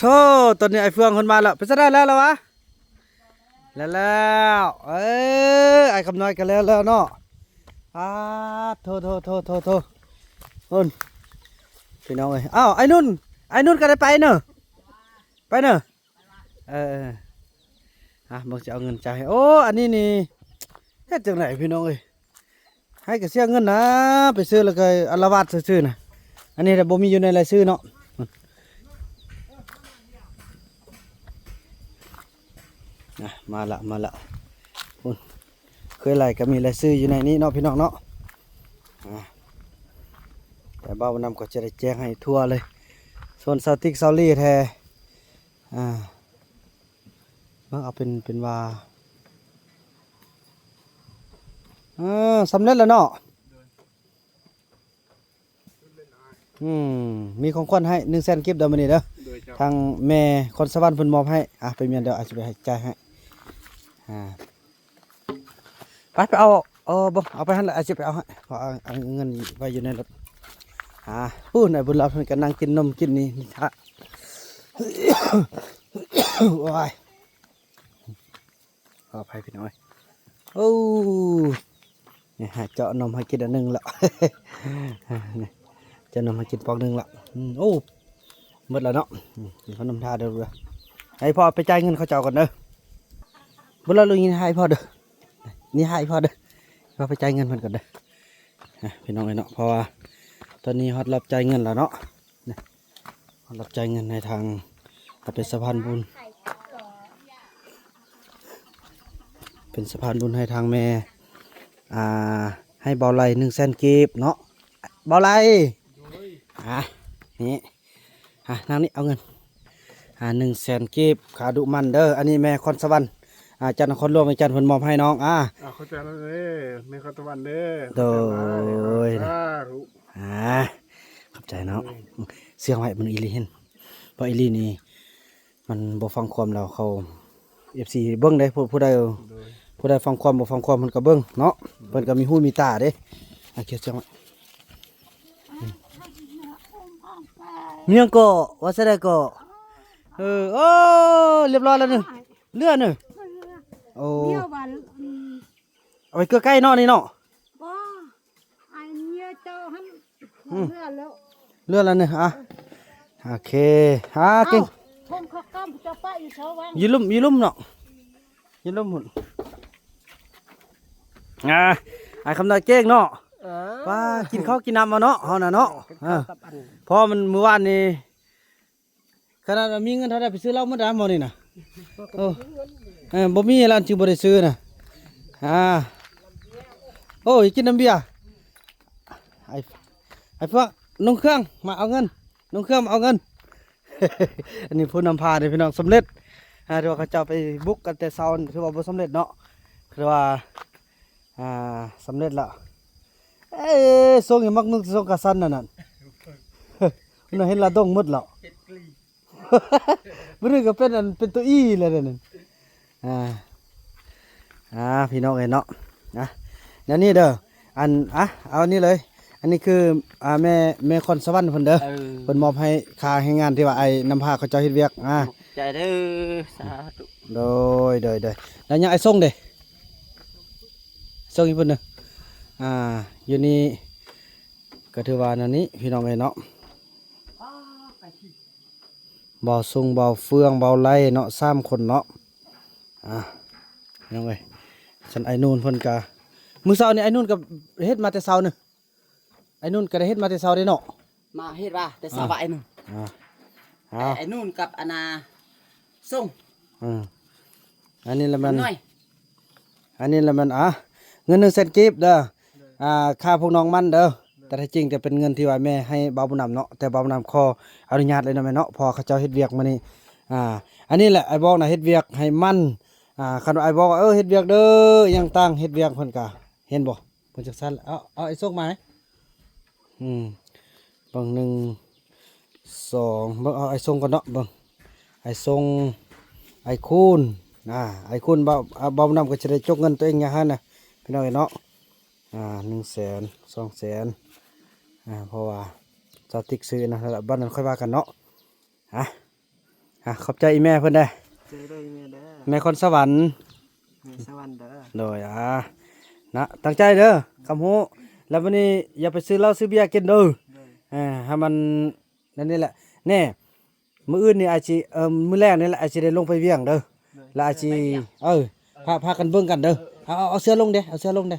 โทษตอนนี้ไอ้เฟืองคนมาแล้วไปซะได้แล้ววะแล้วเอ้ยไอ้คำน้อยกันแล้วเนาะโทษคนพี่น้องเอ้ยอ้าวไอ้นุ่นก็ได้ไปเนอะไปเนอะเออมึงจะเอาเงินจ่ายให้โอ้อันนี้นี่เฮ็ดจังไหนพี่น้องเอ้ยให้ก็เสียเงินนะไปซื้อแล้วก็อาละวาดซื้อๆนะอันนี้แต่บ่มีอยู่ในรายชื่อเนาะมาละคุณเคยไล่ก็มีรายชื่ออยู่ในนี้เนาะพี่น้องเนาะแต่บ้าวนำก็จะได้แจ้งให้ทั่วเลยส่วนซาวติกซาวลี่แท้มันเอาเป็นว่าสำเร็จแล้วเนาะมีของขวัญให้100,000กิฟต์เดี๋ยวมื้อนี้เด้อทางแม่คนสวรรค์เพิ่นมอบให้ไปเมียนเดี๋ยวอาจจะไปให้จ่ายให้ไปบ่เอาไปหั่นละอาจจะไปเอาให้เพราะเอาเงินไว้อยู่ในรถพูดหน่อยบุญเราเพิ่นก็นั่งกินนมกินนี่ฮะโอ้ยขออภัยพี่น้อยโอ้เนี่ยเจาะนมให้กินอันนึงละเจาะนมให้กินปอกนึงละโอ้หมดแล้วเนาะเขานำท่าเด้อให้พ่อไปจ่ายเงินเขาเจ้าก่อนเด้อบุญเราลุยนี่ให้พ่อเด้อนี่ให้พ่อเด้อพ่อไปจ่ายเงินเพิ่นก่อนเด้อพี่น้องเนาะเพราะว่าตอนนี้ฮอดรับจ่ายเงินแล้วเนาะฮอดรับจ่ายเงินในทางเป็นสะพานบุญเป็นสะพานบุญให้ทางแม่ให้เบาไหล100,000กีบเนาะเบาไหลนี่นางนี่เอาเงิน100,000กีบขาดุมันเด้ออันนี้แม่คอนสวรรค์จันทร์นครหลวงจันทร์เพิ่นมอบให้น้องเข้าใจแล้วเด้แม่คอนสวรรค์เด้อโดยขอบใจเนาะเสียงไว้มันอีลีเห็นเพราะอีลีนี่มันบ่ฟังความเราเขา FC เบิ่งได้ผู้ใดฟังความบ่ฟังความมันก็เบิ่งเนาะเพิ่นก็มีหูมีตาเด้เขียนจังไว้เมียงก็ว่าซะได้ก็โอ้เรียบร้อยแล้วนึเลื่อนนึโอ้เอาไปเกลือใกล้เนาะนี่เนาะบ่อันเนี้ยเจ้าหันเลื่อนแล้วเลื่อนแล้วนึโอเคเก่งทงข้าวกล้ำจะไปอยู่เช้าวันยืลุ่มเนาะยืลุ่มหุ่นไอ้คำนายเก่งเนาะว่ากินข้าวกินน้ำมาเนาะเฮาน่ะเนาะเพราะมันมื้อวานนี้ขนาดมีเงินเท่าใดไปซื้อเหล้ามื้อใดมื้อนี้น่ะบ่มีร้านจึงบ่ได้ซื้อน่ะโอ้ยกินน้ำเบียร์ไอ้พวกนุ่งเครื่องมาเอาเงินนุ่งเครื่องมาเอาเงิน อันนี้ผู้นำพาเนี่ยพี่น้องสำเร็จที่ว่าเขาเจ้าไปบุกกันแต่เช้าคือว่าบ่สำเร็จเนาะคือว่าสำเร็จละส่งอย่างมักนึกส่งกระสันนั่นน่ะเห็นละดงหมดแล้วบ่นึกก็เป็นตัวอีเลยนั่นพี่น้องเนาะแล้วนี่เด้อเอานี่เลยอันนี้คือแม่คอนสวรรค์เพิ่นเด้อเพิ่นมอบให้ค่าให้งานที่ว่าไอ้นำพาเขาเจ้าเฮ็ดเวียกใจเด้อสาธุโดยแล้วยังไอ้ส่งเด้ส่งอีกเพิ่นเด้ออยู่นี่ก็ถือว่านั่นนี้พี่น้องเนาะบ่าวซุงบ่าวเฟืองบ่าวไล่เนาะ3คนเนาะน้องเอ้ยฉันไอ้นู่นเพิ่นก็มื้อเช้านี่ไอ้นู่นก็เฮ็ดมาแต่เช้านึงไอ้นู่นก็ได้เฮ็ดมาแต่เช้าเด้เนาะมาเฮ็ดว่าแต่สบายนึงไอ้นู่นกับอนาส่งอันนี้ละมันเงิน100,000กีบเด้อค่าพวกน้องมันเด้อแต่ถ้าจริงจะเป็นเงินที่ว่าแม่ให้บ่าวบุญนำเนาะแต่บ่าวบุญนำขออนุญาตเลยนะแม่เนาะพอเขาเจ้าเฮ็ดเวียกมานี่อันนี้แหละไอ้บอกน่ะเฮ็ดเวียกให้มันคันไอ้บอกว่าเฮ็ดเวียกเด้อยังตั้งเฮ็ดเวียกเพิ่นก็เห็นบ่เพิ่นจักซั่นเอาไอ้ส่งมาเบิ่ง1 2เบิ่งเอาไอ้ส่งก่อนเนาะเบิ่งไอ้ส่งไอ้คูณไอ้คูณบ่นำก็จะได้จกเงินตัวเองอย่างนั้นนะพี่น้องเนาะ100,000 200,000เพราะว่าสติ๊กซื้อนะบ้านนั้นค่อยว่ากันเนาะ ขอบใจอีแม่เพิ่นได้ เจอได้แม่เด้อ แม่คนสวรรค์ แม่สวรรค์เด้อ โดยนะตั้งใจเด้อคำฮู้แล้ววันนี้อย่าไปซื้อเหล้าซื้อเบียร์กินเด้อให้มันนั่นนี่แหละแน่มื้ออื่นนี่อาจสิมื้อแรกนี่แหละอาจสิได้ลงไปเวียงเด้อแล้วอาจสิพากันเบิ่งกันเด้อเอาเสื้อลงเด้เอาเสื้อลงเด้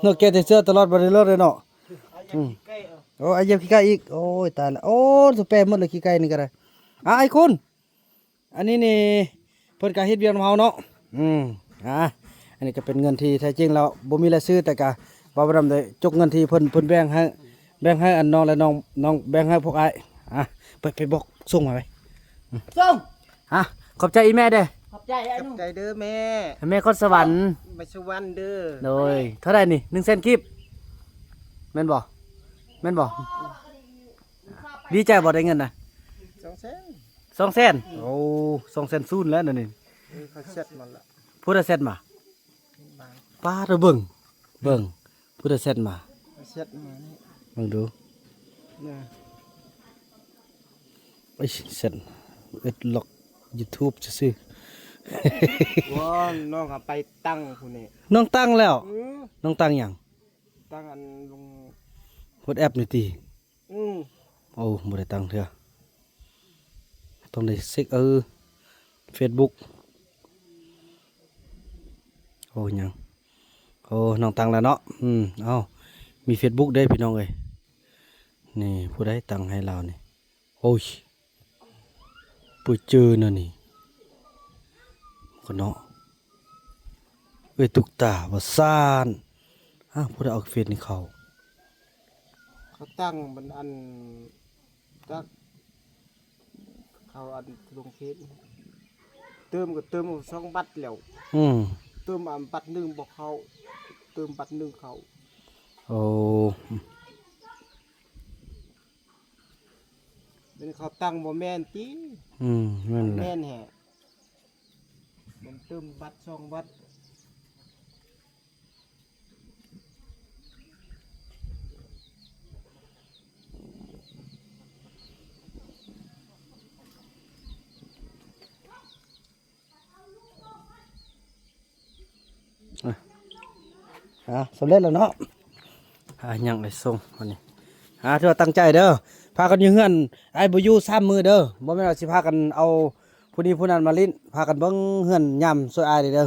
เนาะแกแต่เสื้อตลอดบ่ได้เลิกเลยเนาะโอ้ไอ้เหยียบขี้ไก่อีกโอ้ยตายละโอ้สเปรย์หมดเลยขี้ไก่นี่ก็ได้ไอ้คุณอันนี้นี่เพิ่นก็เฮ็ดเวียงของเฮาเนาะอันนี้ก็เป็นเงินที่แท้จริงแล้วบ่มีรายชื่อแต่ก็บ่บ่ได้จกเงินที่เพิ่นแบ่งให้อันน้องและน้องแบ่งให้พวกอ้ายไปบอกส่งมาไว้ ส่ง ขอบใจอีแม่เด้อ ขอบใจไอ้นุ่มใจเด้อแม่ แม่คนสวรรค์ มาสวรรค์เด้อ โดยเท่าไหร่นี่1เซนกิบแม่นบ่ดีใจบ่ได้เงินน่ะ 200,000 2 เซนโอ้2 เซนซูนแล้วนั่นนี่ เขาเสร็จหมดละ พูดเซนมาป้าเราเบิ่งพูดเซนมา เขาเสร็จมานี่ ลองดู เนี่ย ไอ้เซนเอ็ดล็อก YouTube ซื่อ ว้าน้องไปตั้งผู้นี่ น้องตั้งแล้วน้องตั้งหยัง ตั้งอันลง พูดแอปนี่ติ อืม โอ้บ่ได้ตั้งเถอะต้องได้เซ็กFacebook โอ้หยังโอ้น้องตั้งแล้วเนาะเอามี Facebook ได้พี่น้องเอ้ยนี่ผู้ใดตั้งให้เรานี่โอ้ยปุ้ยเจอน่ะนี่ก็เนาะเอ้ยตุกตาว่าซ่านผู้ใดเอาเฟซนี่เขา เขาตั้งมันอันจักเขาอันลงเฟซเติมก็เติม2บัตรแล้วเติมอันบัตรหนึ่งบ่เข้าเติมบัตรหนึ่งเข้า โอ้ เป็นเขาตั้งบ่แม่นติ นั่นแหละ แม่นแฮะมันเติมบัตร2บัตร สำเร็จแล้วเนาะยังได้ส่งวันนี้เธอตั้งใจเด้อพากันอยู่เฮือนไอ้บ่อยู่3มื้อเด้อบ่แม่นว่าสิพากันเอาผู้นี้ผู้นั้นมาลิ้นพากันเบิ่งเฮือนย่ำซอยอ้ายเด้อ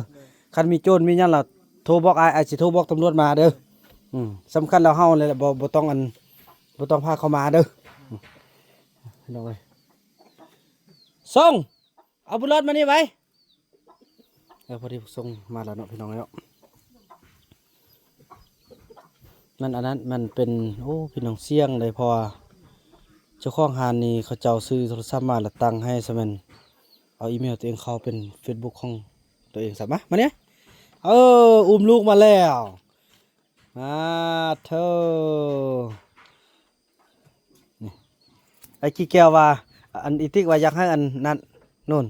คันมีโจรมีหยังล่ะโทรบอกอ้ายสิโทรบอกตำรวจมาเด้อสำคัญแล้วเฮาเลยแหละบ่ต้องพาเขามาเด้อพี่น้องเอ้ยส่งเอาบุญรถมานี่ไว้พอดีส่งมาแล้วเนาะพี่น้องเนาะมันอันนั้นมันเป็นพี่น้องเสี่ยงเลยพอเจ้าของหานนี่เขาเจ้าซื้อโทรศัพท์มาแล้วตั้งให้ซะแม่นเอาอีเมลตัวเองเข้าเป็น Facebook ของตัวเองซะมาเนี่ยอุ้มลูกมาแล้วเธอนี่ไอ้ขี้แก้วว่าอันอีติ๊กว่าอยากให้อันนั้นนู่น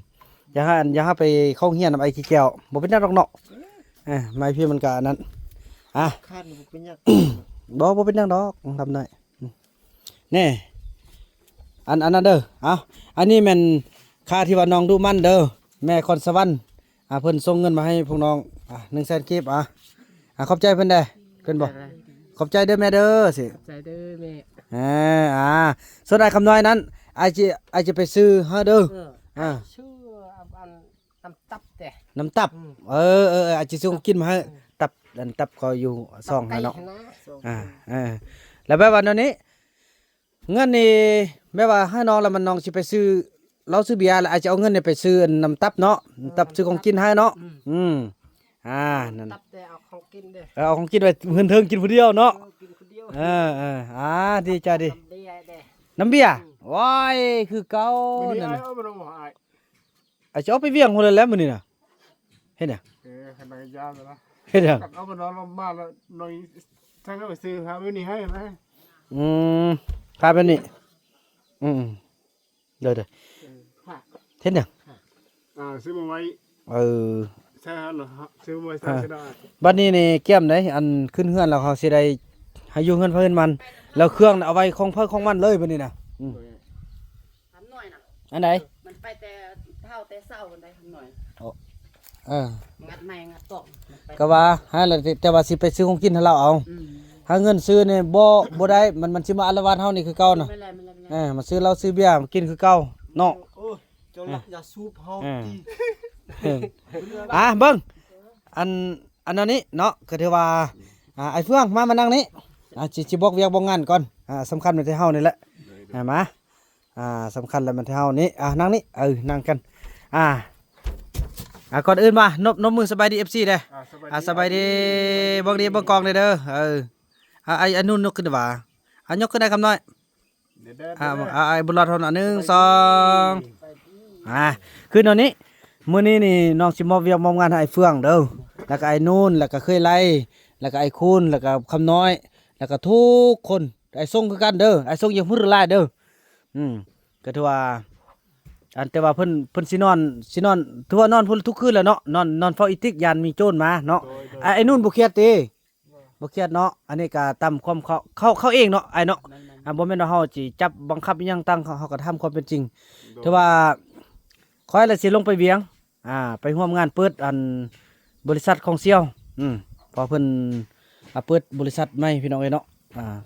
อยากให้ไปเข้าเฮียนกับไอ้ขี้แก้วบ่เป็นนักดอกเนาะไม่พี่มันก็อันนั้นคาดบ่เป็นหยัง บ่เป็นหยังดอกทำได้แน่อันนั้นเด้ออันนี้แม่นค่าที่ว่าน้องดูมันเด้อแม่คอนสวรรค์เพิ่นส่งเงินมาให้พวกน้อง1 แสนกีบขอบใจเพิ่นได้เพิ่นบอกขอบใจเด้อแม่เด้อสิ ใจเด้อแม่ ส่วนไอ้คำน้อยนั้นไอ้จะไปซื้อเฮาเด้อชื่ออันน้ำตับแต่ น้ำตับไอ้จะส่งกินมาให้ตับก็อยู่ซองให้เนาะแล้วแบบว่านั้นนี้เงินนี่แม่ว่าให้น้องแล้วมันน้องสิไปซื้อเราซื้อเบียร์แล้วอาจจะเอาเงินนี่ไปซื้อน้ำตับเนาะตับซื้อของกินให้เนาะนั่น ตับแต่เอาของกินเด้อ เอาของกินไปเพิ่นเทิงกินผู้เดียวเนาะ กินคนเดียว ดีจ้าดิ เบียร์เด้อ น้ำเบียร์ว้ายคือเก่า มื้อนี้ นั่น ไอ้ น่ะ เอาบ่ต้องหาย อาจจะเอาไปเวียงพุ่นแล้วมื้อนี้น่ะเฮ็ดหยัง ขนาดยาวแล้วนะ เฮ็ดหยัง เอาไปนอนลงบ้านแล้วนอนถ้าก็ไปซื้อหามื้อนี้ให้นะ พาไปนี่เด้อเฮ็ดหยัง ซื้อมาไว้ ใช่เหรอซื้อมาไว้ใช้ได้ บัดนี้นี่เกี่ยมได้อันขึ้นเฮือนแล้วเขาสิได้ให้อยู่เฮือนเพิ่นมันแล้วเครื่องน่ะเอาไว้ของเพิ่นของมันเลยบัดนี้น่ะ ทำหน่อยนะ อันไหน มันไปแต่เท่าแต่เศร้ากันได้ทำหน่อย เออ งัดไม้งัดตอกมันไป ก็ว่าหาแล้วแต่ว่าสิไปซื้อของกินให้เราเอา อืม หาเงินซื้อนี่บ่ได้มันสิมาอาละวาดเฮานี่คือเก่าน่ะ ไม่ไรไม่ไรไม่ไร มาซื้อเหล้าซื้อเบียร์มากินคือเก่าเนาะ โอ้ยเจ้าลักอย่าสูบเฮา อืม ติ เบิ่งอันนี้เนาะก็ถือว่าไอ้เฟืองมานั่งนี้สิบอกเวียกบอกงานก่อนสำคัญมันที่เฮานี่แหละมาสำคัญแล้วมันที่เฮานี่นั่งนี่นั่งกันก่อนอื่นมานบมือสบายดี FC เด้สบายดีบอกดีบอกกองเด้อไอ้นุ่นยกขึ้นว่ายกขึ้นได้คำน้อยไอ้บุญรอดเท่านั้น1 2คือตอนนี้มื้อนี้นี่น้องสิมอบเวียกมอบงานให้ไอ้เฟืองเด้อแล้วก็ไอ้นุ่นแล้วก็เคยไล่แล้วก็ไอ้คูณแล้วก็คำน้อยแล้วก็ทุกคนไอ้ส่งคือกันเด้อไอ้ส่งยังพูดหลายเด้อก็ถือว่าแต่ว่าเพิ่นสินอนถือว่านอนพุ่นทุกคืนแล้วเนาะนอนเฝ้าอีติกยานมีโจรมาเนาะไอ้นุ่นบ่เครียดติบ่เครียดเนาะอันนี้ก็ตามความเขาเองเนาะไอ้เนาะบ่แม่นว่าเฮาสิจับบังคับอิหยังตั้งเฮาก็ทำความเป็นจริงถือว่าขอให้ละสิลงไปเวียงไปร่วมงานเปิดบริษัทของเซี่ยวพอเพิ่นเปิดบริษัทใหม่พี่น้องเอ้ยเนาะ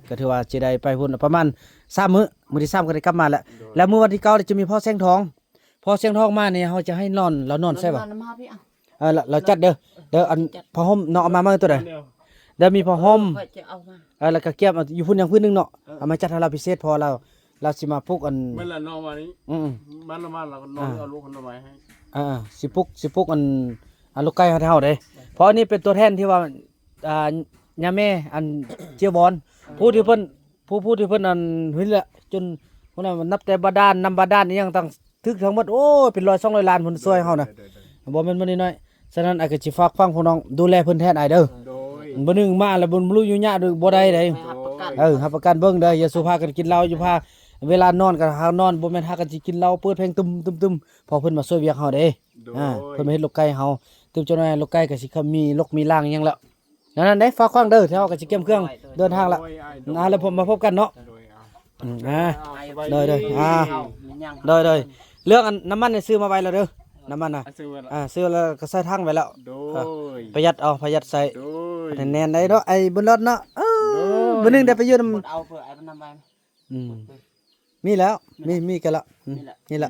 ก็ถือว่าสิได้ไปพุ่นประมาณ3มื้อที่3ก็ได้กลับมาแล้วมื้อวันที่9จะมีพ่อแสงทองมาเนี่ยเฮาจะให้นอนเรานอนใช่ป่ะ น้ำมาพี่อ่ะ เราจัดเด้ออันผ้าห่มเนาะเอามาตัวใดเดี๋ยวมีผ้าห่ม ค่อยจะเอามา แล้วก็เก็บอยู่พุ่นอย่างพุ่นนึงเนาะเอามาจัดให้เราพิเศษพอเราสิมาปลุกอัน เมื่อละน้องมานี้บ้านเราก็น้องเอาลูกคนละไม้ให้ สิปลุกอันลูกไก่ให้เฮาเด้เพราะอันนี้เป็นตัวแทนที่ว่าย่าแม่อันเจียวบอนผู้ที่เพิ่นอันเฮ้ยละจนพุ่นน่ะนับแต่บาดาลนำบาดาลอีหยังต่างทึกทั้งหมดโอ้ยเป็น100 200ล้านเพิ่นช่วยเฮาน่ะบ่แม่นมื้อนี้น้อยฉะนั้นอ้ายก็สิฝากฟังพี่น้องดูแลเพิ่นแทนอ้ายเด้อ โดย บ่นึงมาแล้วบ่รู้อยู่ยะบ่ได้เด้ หับประกัน รับประกันเบิ่งเด้ออย่าสุภากันกินเหล้าอยู่พาเวลานอนก็หานอนบ่แม่นหากันสิกินเหล้าเปิดเพลงตึมพอเพิ่นมาช่วยเวียกเฮาเด้ โดย เพิ่นมาเฮ็ดลูกไก่เฮาตึมจังได๋ลูกไก่ก็สิมีลกมีล่างอิหยังแล้วนั้นได้ฝากฟังเด้อเฮาก็สิเก็บเครื่องเดินทางละแล้วผมมาพบกันเนาะ โดย โดยเรื่องอันน้ำมันนี่ซื้อมาไว้แล้วเด้อน้ำมันน่ะ ซื้อแล้วก็ใส่ถังไว้แล้ว โดย ประหยัดใส่ โดย แน่นๆได้เนาะไอ้บุญรอดเนาะบ่นึงได้ไปอยู่นำ เอาเพื่อไอ้น้ำไป มีแล้วมีกันแล้ว นี่แหละ นี่แหละ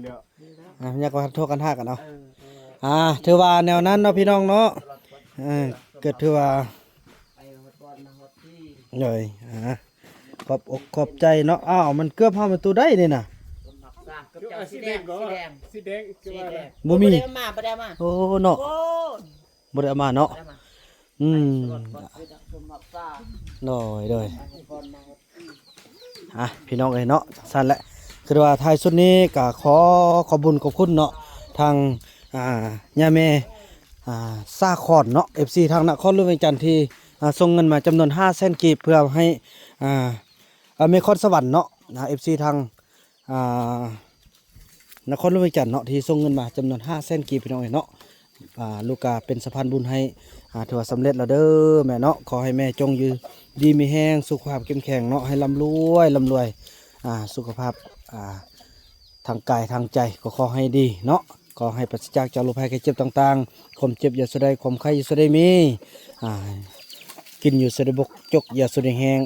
อยากว่าโทรกันหากันเอาถือว่าแนวนั้นเนาะพี่น้องเนาะเกิดถือว่า ไปฮอดบอลมาฮอดที่ เลยขอบอกขอบใจเนาะมันเกือบพาประตูได้นี่น่ะ ต้นหมักซ่ากับเจ้าสีแดง สีแดงคือว่า บ่มี บ่ได้มาบ่ได้มา โอ้เนาะ โอ้ บ่ได้เอามาเนาะ ได้มา อืม ต้นหมักซ่า เลย บอลมาฮอดที่ พี่น้องเอ้ยเนาะสั่นแหละคือว่าท้ายสุดนี้ก็ขอบุญขอบคุณเนาะทางย่าแม่ซาคอนเนาะ FC ทางนครหลวงเวียงจันทน์ที่ส่งเงินมาจำนวน500,000กีบเพื่อให้เมคอนสวรรค์เนาะFC ทางนครหลวงเวียงจันทน์เนาะที่ส่งเงินมาจำนวน500,000กีบพี่น้องเอ้ยเนาะลูกกาเป็นสะพานบุญให้ถือว่าสำเร็จแล้วเด้อแม่เนาะขอให้แม่จงอยู่ดีมีแห้งสุขภาพเข้มแข็งเนาะให้ร่ำรวยสุขภาพทางกายทางใจก็ขอให้ดีเนาะขอให้ปราศจากโรคภัยไข้เจ็บต่างๆความเจ็บอย่าสุดใดความไข้อย่าสุดใดมีกินอยู่สุดใดบกจกอย่าสุดใดแห้ง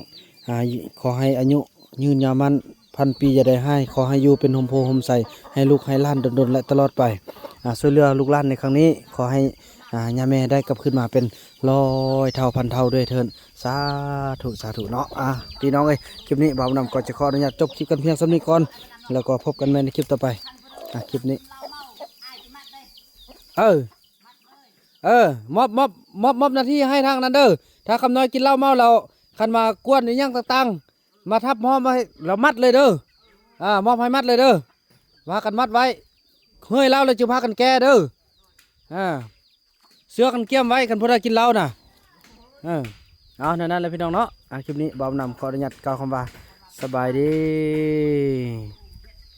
ขอให้อายุยืนยาวมัน1,000 ปีอย่าได้ให้ขอให้อยู่เป็นโฮมโพโฮมใสให้ลูกให้หล้านดนๆและตลอดไปช่วยเหลือลูกหลานในครั้งนี้ขอให้ย่าแม่ได้กลับขึ้นมาเป็น100 เท่าพันเท่าด้วยเถิดสาธุเนาะพี่น้องเอ้ยคลิปนี้บ่าวนำก็จะขออนุญาตจบคลิปกันเพียงส่ำนี้ก่อนแล้วก็พบกันใหม่ในคลิปต่อไปคลิปนี้มอบหน้าที่ให้ทางนั้นเด้อถ้าคำน้อยกินเหล้าเมาเราคันมากวนอีหยังต่างๆมาทับห้อมมาให้เรามัดเลยเด้อมอบให้มัดเลยเด้อว่ากันมัดไว้เฮ้ยเหล้าเลยจะพากันแก้เด้อเสื้อกันเกี้ยมไว้กันพอได้กินเหล้าน่ะเอานั่นแหละพี่น้องเนาะคลิปนี้บ่าวนำขออนุญาตกล่าวคำว่าสบายดี